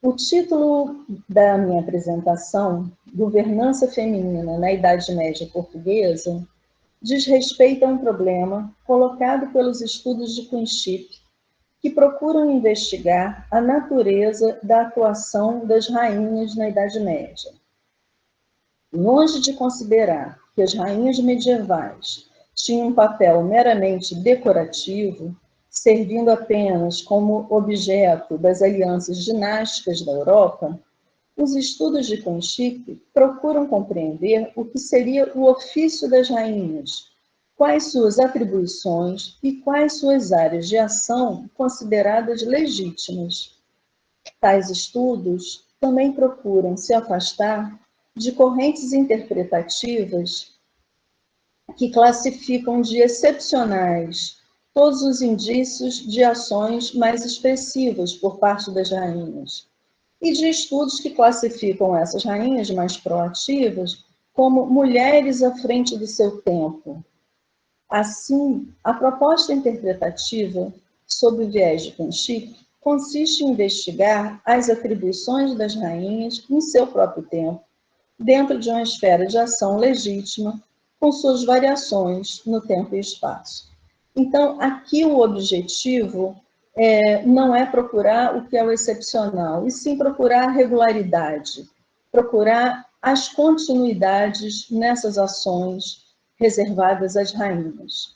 O título da minha apresentação, Governança Feminina na Idade Média Portuguesa, diz respeito a um problema colocado pelos estudos de Coinchip, que procuram investigar a natureza da atuação das rainhas na Idade Média. Longe de considerar que as rainhas medievais tinham um papel meramente decorativo, servindo apenas como objeto das alianças dinásticas da Europa, os estudos de Coinchip procuram compreender o que seria o ofício das rainhas, quais suas atribuições e quais suas áreas de ação consideradas legítimas. Tais estudos também procuram se afastar de correntes interpretativas que classificam de excepcionais todos os indícios de ações mais expressivas por parte das rainhas, e de estudos que classificam essas rainhas mais proativas como mulheres à frente do seu tempo. Assim, a proposta interpretativa, sob o viés de Coinchip, consiste em investigar as atribuições das rainhas em seu próprio tempo, dentro de uma esfera de ação legítima, com suas variações no tempo e espaço. Então, aqui o objetivo não é procurar o que é o excepcional, e sim procurar a regularidade, procurar as continuidades nessas ações reservadas às rainhas.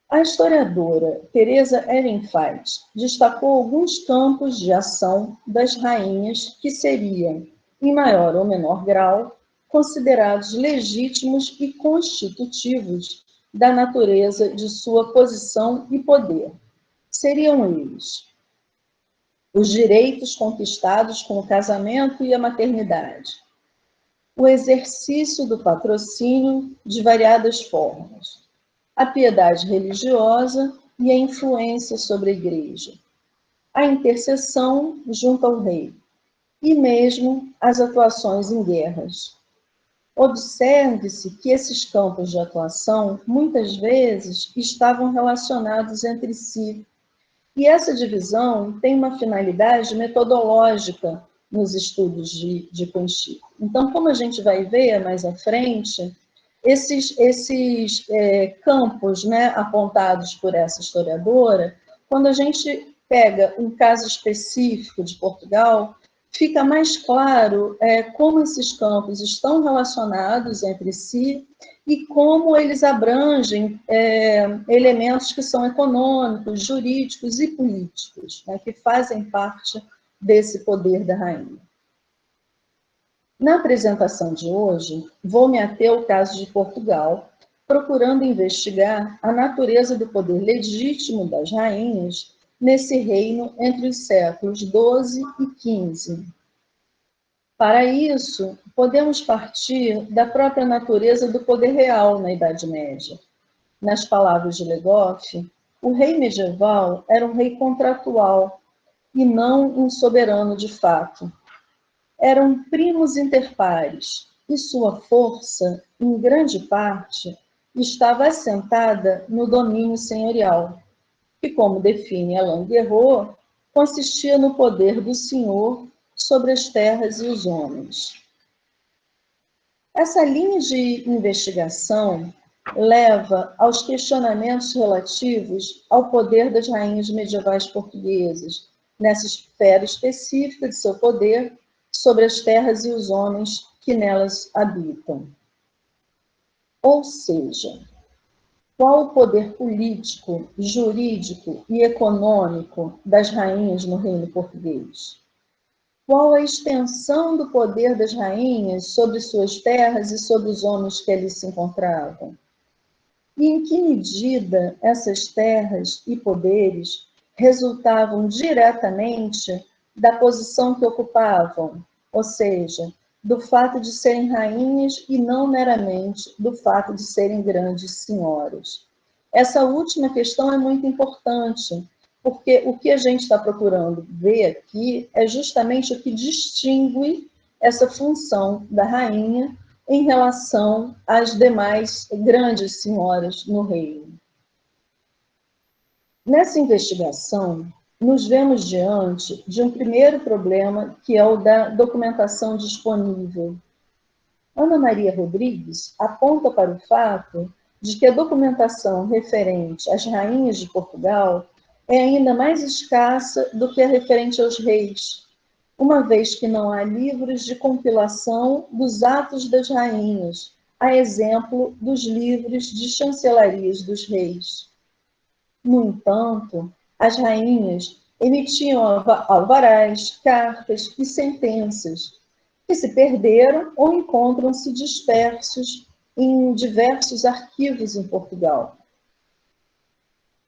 A historiadora Teresa Ehrenfeld destacou alguns campos de ação das rainhas que seriam, em maior ou menor grau, considerados legítimos e constitutivos da natureza de sua posição e poder. Seriam eles: os direitos conquistados com o casamento e a maternidade, o exercício do patrocínio de variadas formas, a piedade religiosa e a influência sobre a igreja, a intercessão junto ao rei, e mesmo as atuações em guerras. Observe-se que esses campos de atuação, muitas vezes, estavam relacionados entre si, e essa divisão tem uma finalidade metodológica nos estudos de Coinchip. Então, como a gente vai ver mais à frente, esses campos, né, apontados por essa historiadora, quando a gente pega um caso específico de Portugal, fica mais claro como esses campos estão relacionados entre si e como eles abrangem elementos que são econômicos, jurídicos e políticos, né, que fazem parte desse poder da rainha. Na apresentação de hoje, vou me ater ao caso de Portugal, procurando investigar a natureza do poder legítimo das rainhas nesse reino entre os séculos XII e XV. Para isso, podemos partir da própria natureza do poder real na Idade Média. Nas palavras de Le Goff, o rei medieval era um rei contratual e não um soberano de fato. Eram primos inter pares, e sua força, em grande parte, estava assentada no domínio senhorial, que, como define Alain Guerreau, consistia no poder do senhor sobre as terras e os homens. Essa linha de investigação leva aos questionamentos relativos ao poder das rainhas medievais portuguesas, nessa esfera específica de seu poder sobre as terras e os homens que nelas habitam. Ou seja, qual o poder político, jurídico e econômico das rainhas no reino português? Qual a extensão do poder das rainhas sobre suas terras e sobre os homens que ali se encontravam? E em que medida essas terras e poderes resultavam diretamente da posição que ocupavam, ou seja, do fato de serem rainhas e não meramente do fato de serem grandes senhoras? Essa última questão é muito importante, porque o que a gente está procurando ver aqui é justamente o que distingue essa função da rainha em relação às demais grandes senhoras no reino. Nessa investigação, nos vemos diante de um primeiro problema, que é o da documentação disponível. Ana Maria Rodrigues aponta para o fato de que a documentação referente às rainhas de Portugal é ainda mais escassa do que a referente aos reis, uma vez que não há livros de compilação dos atos das rainhas, a exemplo dos livros de chancelarias dos reis. No entanto, as rainhas emitiam alvarás, cartas e sentenças, que se perderam ou encontram-se dispersos em diversos arquivos em Portugal.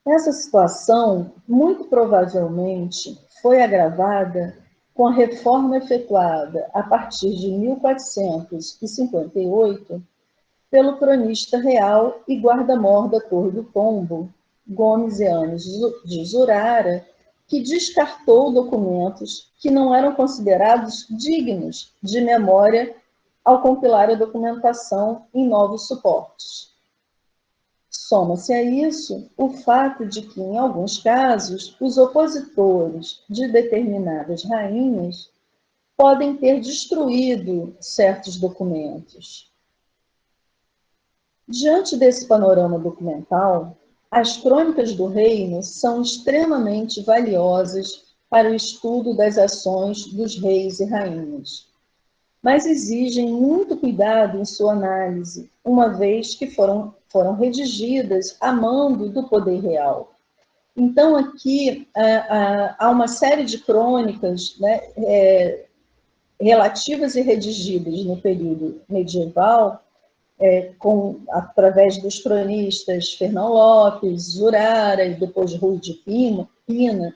Essa situação, muito provavelmente, foi agravada com a reforma efetuada a partir de 1458 pelo cronista real e guarda-mor da Torre do Tombo, Gomes e Anos de Zurara, que descartou documentos que não eram considerados dignos de memória ao compilar a documentação em novos suportes. Soma-se a isso o fato de que, em alguns casos, os opositores de determinadas rainhas podem ter destruído certos documentos. Diante desse panorama documental, as crônicas do reino são extremamente valiosas para o estudo das ações dos reis e rainhas, mas exigem muito cuidado em sua análise, uma vez que foram redigidas a mando do poder real. Então, aqui há uma série de crônicas, né, relativas e redigidas no período medieval, através dos cronistas Fernão Lopes, Zurara e depois Rui de Pina,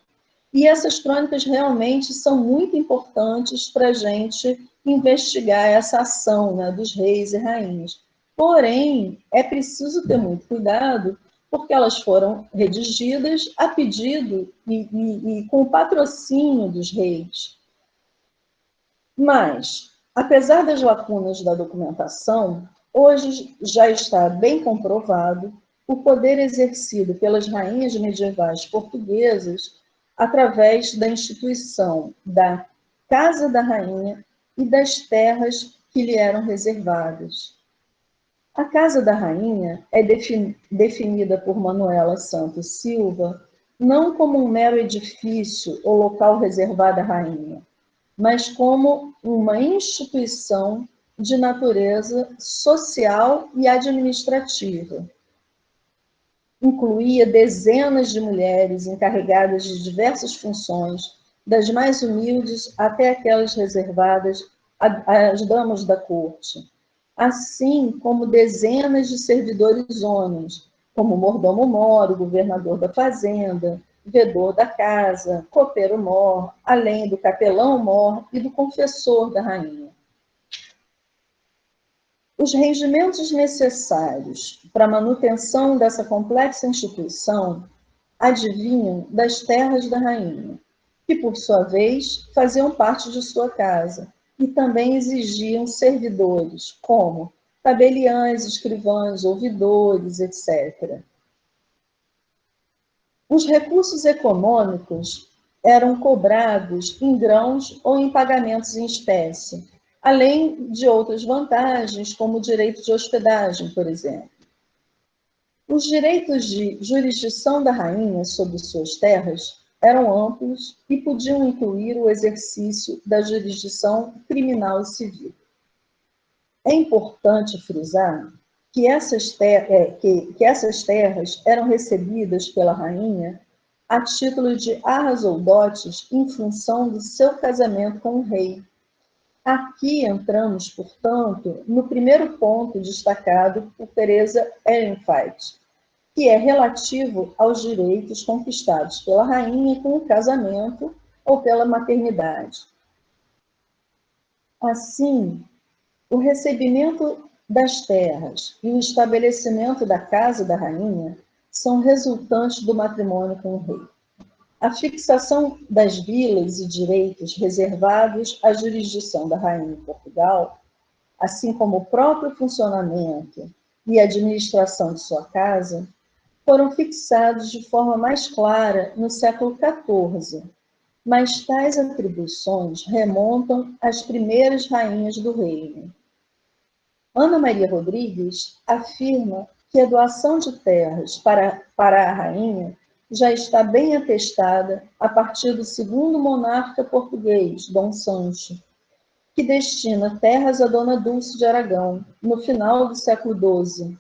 e essas crônicas realmente são muito importantes para a gente investigar essa ação, né, dos reis e rainhas. Porém, é preciso ter muito cuidado, porque elas foram redigidas a pedido e com o patrocínio dos reis. Mas, apesar das lacunas da documentação, hoje já está bem comprovado o poder exercido pelas rainhas medievais portuguesas através da instituição da Casa da Rainha e das terras que lhe eram reservadas. A Casa da Rainha é definida por Manuela Santos Silva não como um mero edifício ou local reservado à rainha, mas como uma instituição de natureza social e administrativa. Incluía dezenas de mulheres encarregadas de diversas funções, das mais humildes até aquelas reservadas às damas da corte, assim como dezenas de servidores homens, como mordomo-mor, governador da fazenda, vedor da casa, copeiro-mor, além do capelão-mor e do confessor da rainha. Os rendimentos necessários para a manutenção dessa complexa instituição advinham das terras da rainha, que, por sua vez, faziam parte de sua casa, e também exigiam servidores, como tabeliães, escrivães, ouvidores, etc. Os recursos econômicos eram cobrados em grãos ou em pagamentos em espécie, além de outras vantagens, como o direito de hospedagem, por exemplo. Os direitos de jurisdição da rainha sobre suas terras eram amplos e podiam incluir o exercício da jurisdição criminal e civil. É importante frisar que essas terras eram recebidas pela rainha a título de arras ou dotes em função do seu casamento com o rei. Aqui entramos, portanto, no primeiro ponto destacado por Teresa Ehrenfeld, que é relativo aos direitos conquistados pela rainha com o casamento ou pela maternidade. Assim, o recebimento das terras e o estabelecimento da casa da rainha são resultantes do matrimônio com o rei. A fixação das vilas e direitos reservados à jurisdição da rainha em Portugal, assim como o próprio funcionamento e administração de sua casa, foram fixados de forma mais clara no século XIV, mas tais atribuições remontam às primeiras rainhas do reino. Ana Maria Rodrigues afirma que a doação de terras para a rainha já está bem atestada a partir do segundo monarca português, Dom Sancho, que destina terras a Dona Dulce de Aragão, no final do século XII.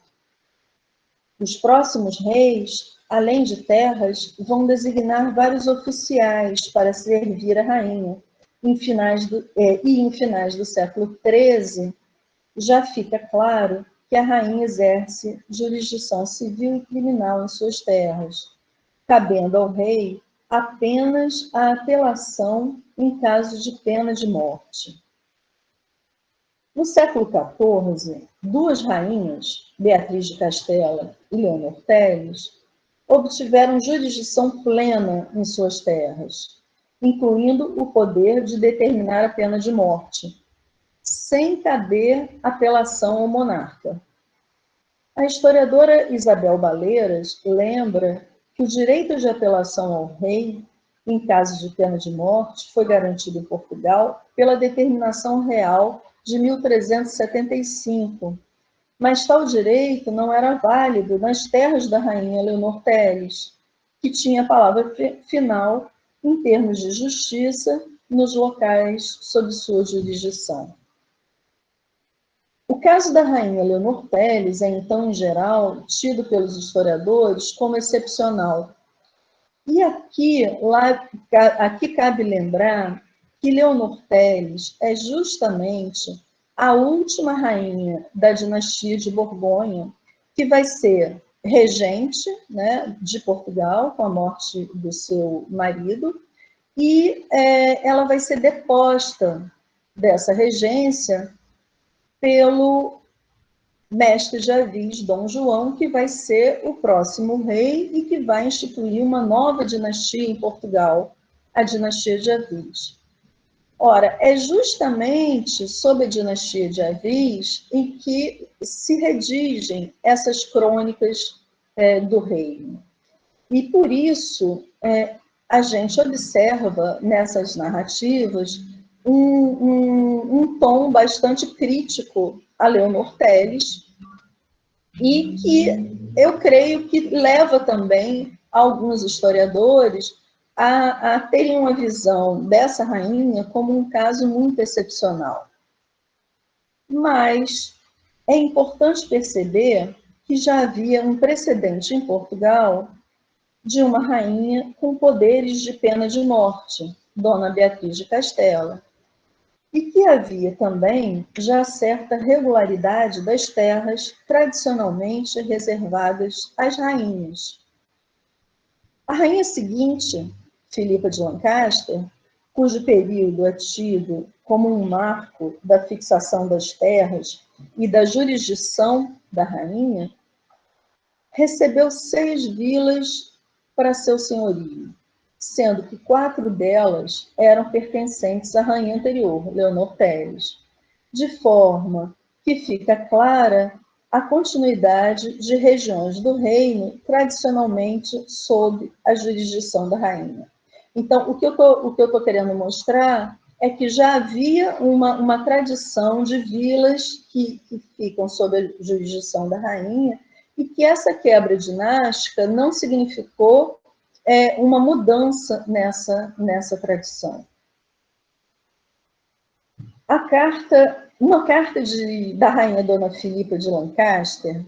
Os próximos reis, além de terras, vão designar vários oficiais para servir a rainha. Em finais do século XIII, já fica claro que a rainha exerce jurisdição civil e criminal em suas terras, cabendo ao rei apenas a apelação em caso de pena de morte. No século XIV, duas rainhas, Beatriz de Castela e Leonor Teles, obtiveram jurisdição plena em suas terras, incluindo o poder de determinar a pena de morte, sem caber apelação ao monarca. A historiadora Isabel Baleiras lembra que o direito de apelação ao rei, em caso de pena de morte, foi garantido em Portugal pela determinação real de 1375, mas tal direito não era válido nas terras da rainha Leonor Teles, que tinha a palavra final em termos de justiça nos locais sob sua jurisdição. O caso da rainha Leonor Teles é, então, em geral, tido pelos historiadores como excepcional. E aqui cabe lembrar que Leonor Teles é justamente a última rainha da dinastia de Borgonha, que vai ser regente, né, de Portugal, com a morte do seu marido, e ela vai ser deposta dessa regência pelo mestre de Avis, Dom João, que vai ser o próximo rei e que vai instituir uma nova dinastia em Portugal, a dinastia de Avis. Ora, é justamente sob a dinastia de Avis em que se redigem essas crônicas do reino. E por isso a gente observa nessas narrativas um tom bastante crítico a Leonor Teles, e que eu creio que leva também alguns historiadores a terem uma visão dessa rainha como um caso muito excepcional. Mas é importante perceber que já havia um precedente em Portugal de uma rainha com poderes de pena de morte, Dona Beatriz de Castela, e que havia também já certa regularidade das terras tradicionalmente reservadas às rainhas. A rainha seguinte, Filipa de Lancaster, cujo período é tido como um marco da fixação das terras e da jurisdição da rainha, recebeu 6 vilas para seu senhorio, sendo que 4 delas eram pertencentes à rainha anterior, Leonor Teles, de forma que fica clara a continuidade de regiões do reino tradicionalmente sob a jurisdição da rainha. Então, o que eu estou querendo mostrar é que já havia uma tradição de vilas que ficam sob a jurisdição da rainha, e que essa quebra dinástica não significou uma mudança nessa tradição. Uma carta da rainha Dona Filipa de Lancaster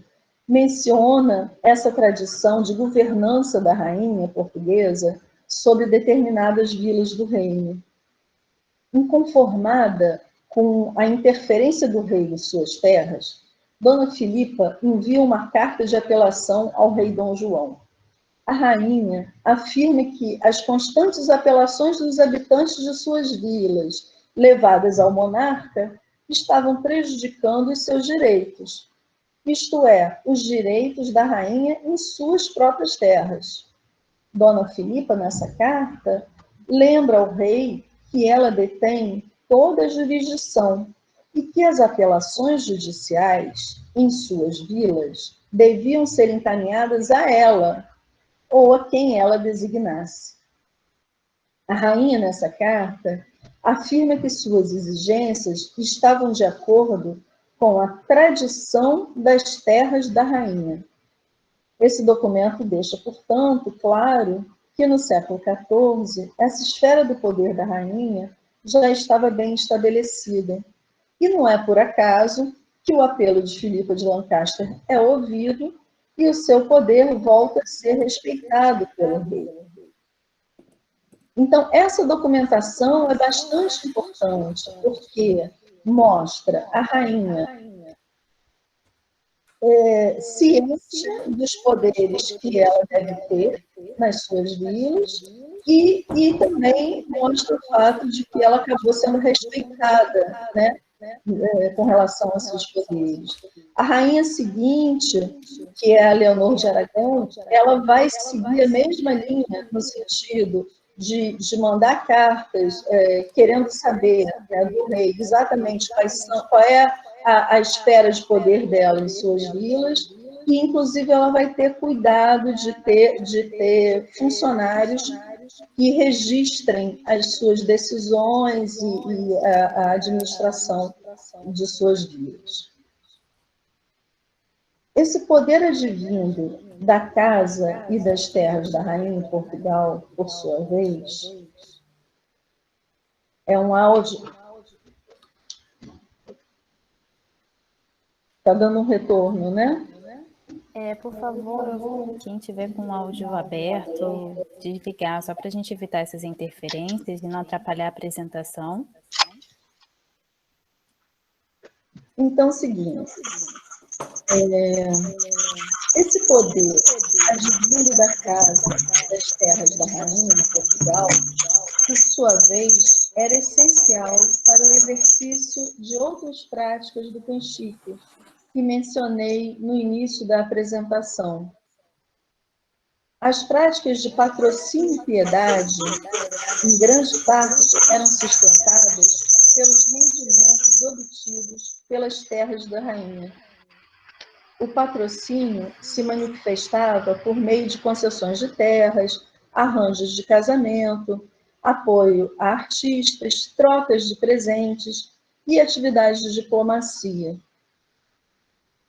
menciona essa tradição de governança da rainha portuguesa sobre determinadas vilas do reino. Inconformada com a interferência do rei em suas terras, Dona Filipa envia uma carta de apelação ao rei Dom João. A rainha afirma que as constantes apelações dos habitantes de suas vilas, levadas ao monarca, estavam prejudicando os seus direitos, isto é, os direitos da rainha em suas próprias terras. Dona Filipa, nessa carta, lembra ao rei que ela detém toda a jurisdição, e que as apelações judiciais em suas vilas deviam ser encaminhadas a ela ou a quem ela designasse. A rainha, nessa carta, afirma que suas exigências estavam de acordo com a tradição das terras da rainha. Esse documento deixa, portanto, claro que no século XIV, essa esfera do poder da rainha já estava bem estabelecida. E não é por acaso que o apelo de Filipa de Lancaster é ouvido e o seu poder volta a ser respeitado pelo rei. Então, essa documentação é bastante importante, porque mostra a rainha ciente dos poderes que ela deve ter nas suas vilas e também mostra o fato de que ela acabou sendo respeitada, né, com relação aos seus poderes. A rainha seguinte, que é a Leonor de Aragão, ela vai seguir a mesma linha no sentido de mandar cartas querendo saber, né, do rei exatamente qual é a esfera de poder dela em suas vilas, e inclusive ela vai ter cuidado de ter funcionários que registrem as suas decisões e a administração de suas vilas. Esse poder advindo da casa e das terras da rainha em Portugal, por sua vez, é um áudio. Está dando um retorno, né? Por favor, quem tiver com o áudio aberto, desligar, só para a gente evitar essas interferências e não atrapalhar a apresentação. Então, seguinte, esse poder advindo da casa das terras da rainha em Portugal, por sua vez, era essencial para o exercício de outras práticas do princípio, que mencionei no início da apresentação. As práticas de patrocínio e piedade, em grande parte, eram sustentadas pelos rendimentos obtidos pelas terras da rainha. O patrocínio se manifestava por meio de concessões de terras, arranjos de casamento, apoio a artistas, trocas de presentes e atividades de diplomacia.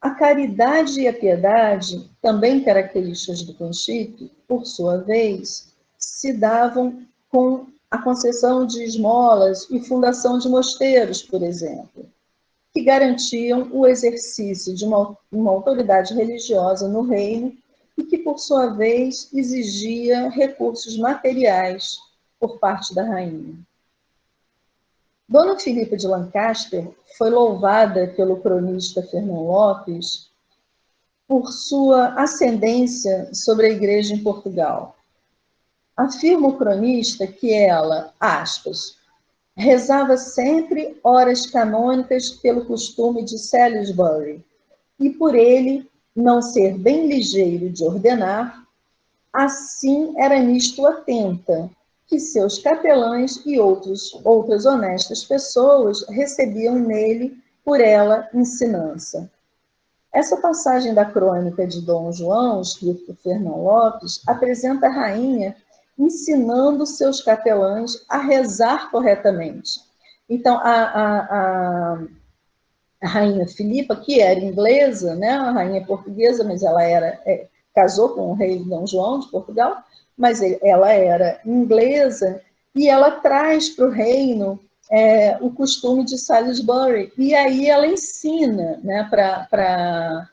A caridade e a piedade, também características do princípio, por sua vez, se davam com a concessão de esmolas e fundação de mosteiros, por exemplo, que garantiam o exercício de uma autoridade religiosa no reino e que, por sua vez, exigia recursos materiais por parte da rainha. Dona Filipa de Lancaster foi louvada pelo cronista Fernão Lopes por sua ascendência sobre a Igreja em Portugal. Afirma o cronista que ela, aspas, rezava sempre horas canônicas pelo costume de Salisbury, e por ele não ser bem ligeiro de ordenar, assim era nisto atenta, que seus capelães e outras honestas pessoas recebiam nele por ela ensinança. Essa passagem da crônica de Dom João, escrita por Fernão Lopes, apresenta a rainha ensinando seus capelães a rezar corretamente. Então, a rainha Filipa, que era inglesa, né, a rainha portuguesa, mas ela casou com o rei Dom João de Portugal, mas ela era inglesa, e ela traz para o reino o costume de Salisbury, e aí ela ensina, né, para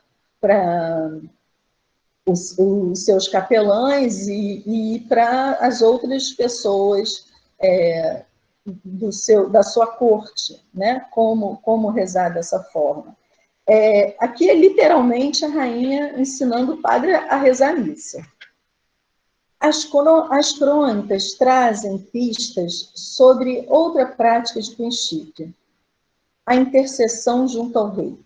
os seus capelães e para as outras pessoas da sua corte, né, como rezar dessa forma. Aqui é literalmente a rainha ensinando o padre a rezar a missa. As crônicas trazem pistas sobre outra prática de princípio, a intercessão junto ao rei.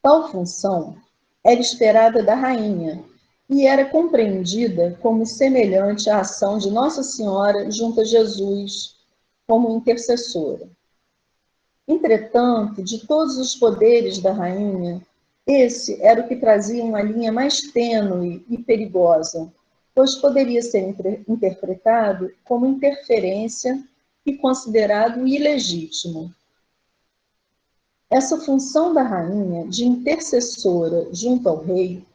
Tal função era esperada da rainha e era compreendida como semelhante à ação de Nossa Senhora junto a Jesus como intercessora. Entretanto, de todos os poderes da rainha, esse era o que trazia uma linha mais tênue e perigosa, pois poderia ser interpretado como interferência e considerado ilegítimo. Essa função da rainha de intercessora junto ao rei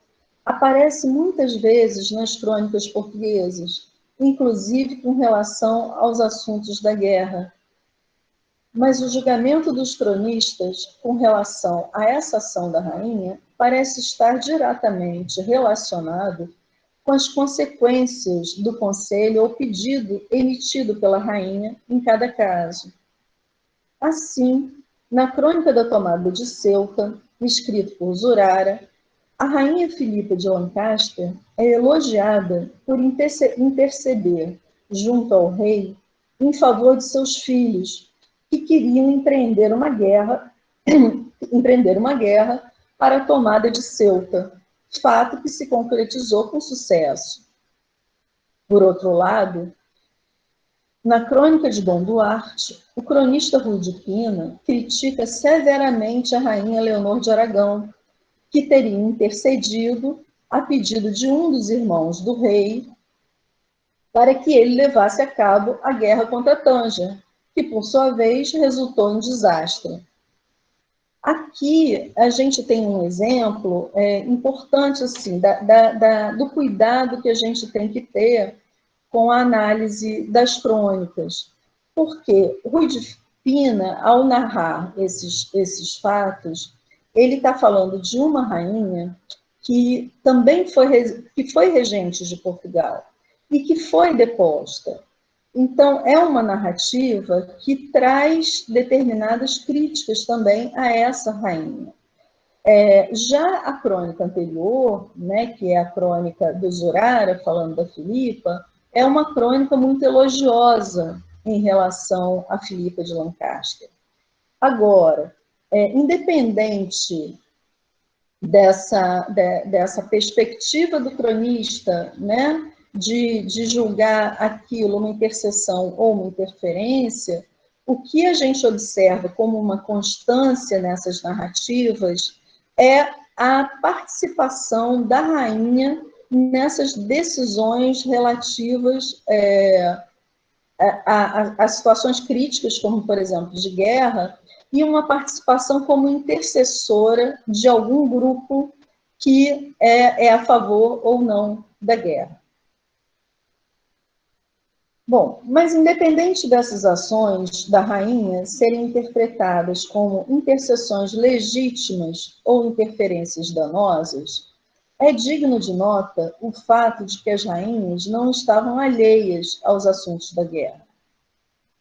aparece muitas vezes nas crônicas portuguesas, inclusive com relação aos assuntos da guerra. Mas o julgamento dos cronistas com relação a essa ação da rainha parece estar diretamente relacionado com as consequências do conselho ou pedido emitido pela rainha em cada caso. Assim, na crônica da tomada de Ceuta, escrito por Zurara, a rainha Filipa de Lancaster é elogiada por interceder junto ao rei em favor de seus filhos, que queriam empreender uma guerra para a tomada de Ceuta, fato que se concretizou com sucesso. Por outro lado, na crônica de Dom Duarte, o cronista Rui de Pina critica severamente a rainha Leonor de Aragão, que teria intercedido a pedido de um dos irmãos do rei para que ele levasse a cabo a guerra contra Tânger, que, por sua vez, resultou em desastre. Aqui a gente tem um exemplo importante assim, do cuidado que a gente tem que ter com a análise das crônicas, porque Rui de Pina, ao narrar esses fatos, ele está falando de uma rainha que também foi regente de Portugal e que foi deposta. Então, é uma narrativa que traz determinadas críticas também a essa rainha. Já a crônica anterior, né, que é a crônica do Zurara, falando da Filipa, é uma crônica muito elogiosa em relação a Filipa de Lancaster. Agora, independente dessa perspectiva do cronista, né, de julgar aquilo uma intercessão ou uma interferência, o que a gente observa como uma constância nessas narrativas é a participação da rainha nessas decisões relativas a situações críticas, como, por exemplo, de guerra, e uma participação como intercessora de algum grupo que é a favor ou não da guerra. Bom, mas independente dessas ações da rainha serem interpretadas como intercessões legítimas ou interferências danosas, é digno de nota o fato de que as rainhas não estavam alheias aos assuntos da guerra.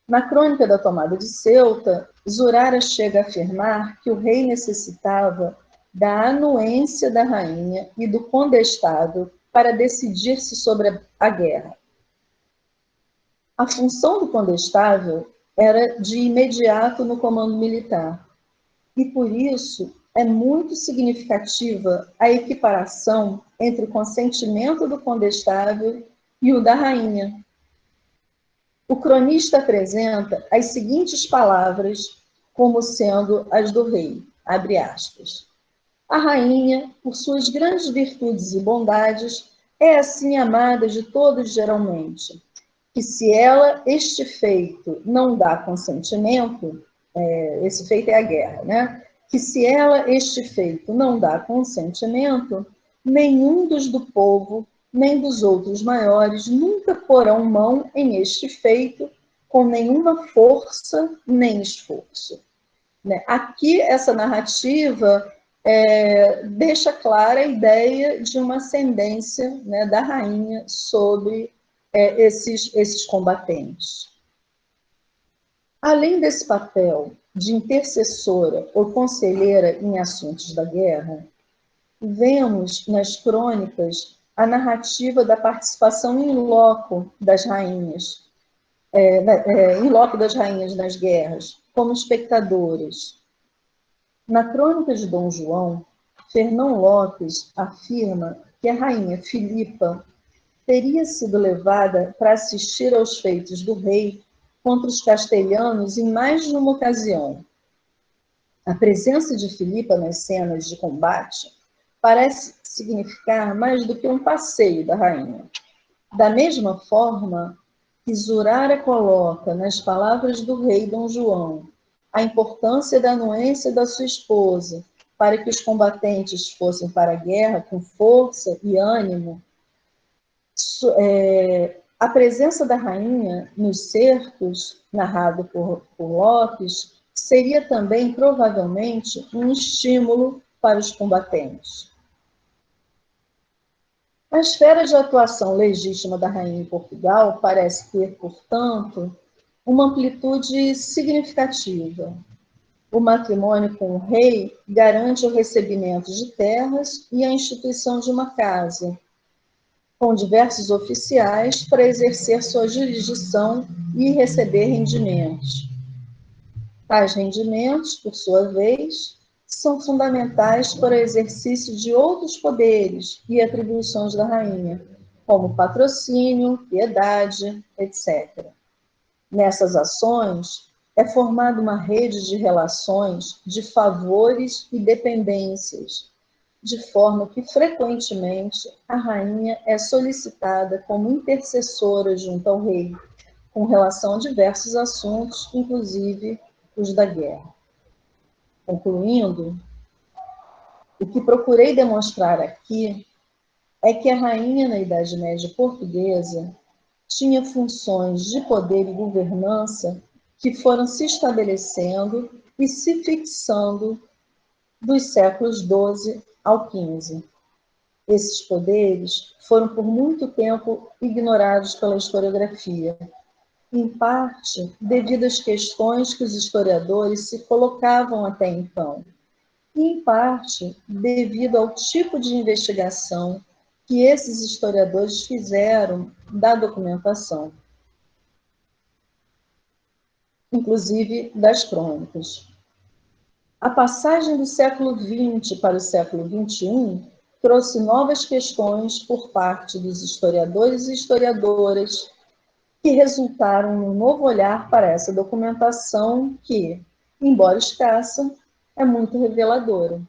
Na crônica da tomada de Ceuta, Zurara chega a afirmar que o rei necessitava da anuência da rainha e do condestado para decidir-se sobre a guerra. A função do condestável era de imediato no comando militar, e por isso é muito significativa a equiparação entre o consentimento do condestável e o da rainha. O cronista apresenta as seguintes palavras como sendo as do rei, abre aspas. A rainha, por suas grandes virtudes e bondades, é assim amada de todos geralmente, que se ela este feito não dá consentimento, esse feito é a guerra, né? Que se ela este feito não dá consentimento, nenhum dos do povo, nem dos outros maiores, nunca porão mão em este feito com nenhuma força nem esforço. Aqui, essa narrativa deixa clara a ideia de uma ascendência, né, da rainha sobre esses combatentes. Além desse papel de intercessora ou conselheira em assuntos da guerra, vemos nas crônicas a narrativa da participação em loco das rainhas, em loco das rainhas nas guerras, como espectadoras. Na crônica de Dom João, Fernão Lopes afirma que a rainha Filipa teria sido levada para assistir aos feitos do rei contra os castelhanos em mais de uma ocasião, A presença de Filipa nas cenas de combate parece significar mais do que um passeio da rainha. Da mesma forma que Zurara coloca nas palavras do rei Dom João a importância da anuência da sua esposa para que os combatentes fossem para a guerra com força e ânimo, a presença da rainha nos cercos, narrado por Lopes, seria também, provavelmente, um estímulo para os combatentes. A esfera de atuação legítima da rainha em Portugal parece ter, portanto, uma amplitude significativa. O matrimônio com o rei garante o recebimento de terras e a instituição de uma casa, com diversos oficiais para exercer sua jurisdição e receber rendimentos. Tais rendimentos, por sua vez, são fundamentais para o exercício de outros poderes e atribuições da rainha, como patrocínio, piedade, etc. Nessas ações, é formada uma rede de relações, de favores e dependências, de forma que, frequentemente, a rainha é solicitada como intercessora junto ao rei, com relação a diversos assuntos, inclusive os da guerra. Concluindo, o que procurei demonstrar aqui é que a rainha na Idade Média portuguesa tinha funções de poder e governança que foram se estabelecendo e se fixando dos séculos XII ao XV. Esses poderes foram por muito tempo ignorados pela historiografia, em parte devido às questões que os historiadores se colocavam até então, e em parte devido ao tipo de investigação que esses historiadores fizeram da documentação, inclusive das crônicas. A passagem do século XX para o século XXI trouxe novas questões por parte dos historiadores e historiadoras que resultaram num novo olhar para essa documentação que, embora escassa, é muito reveladora.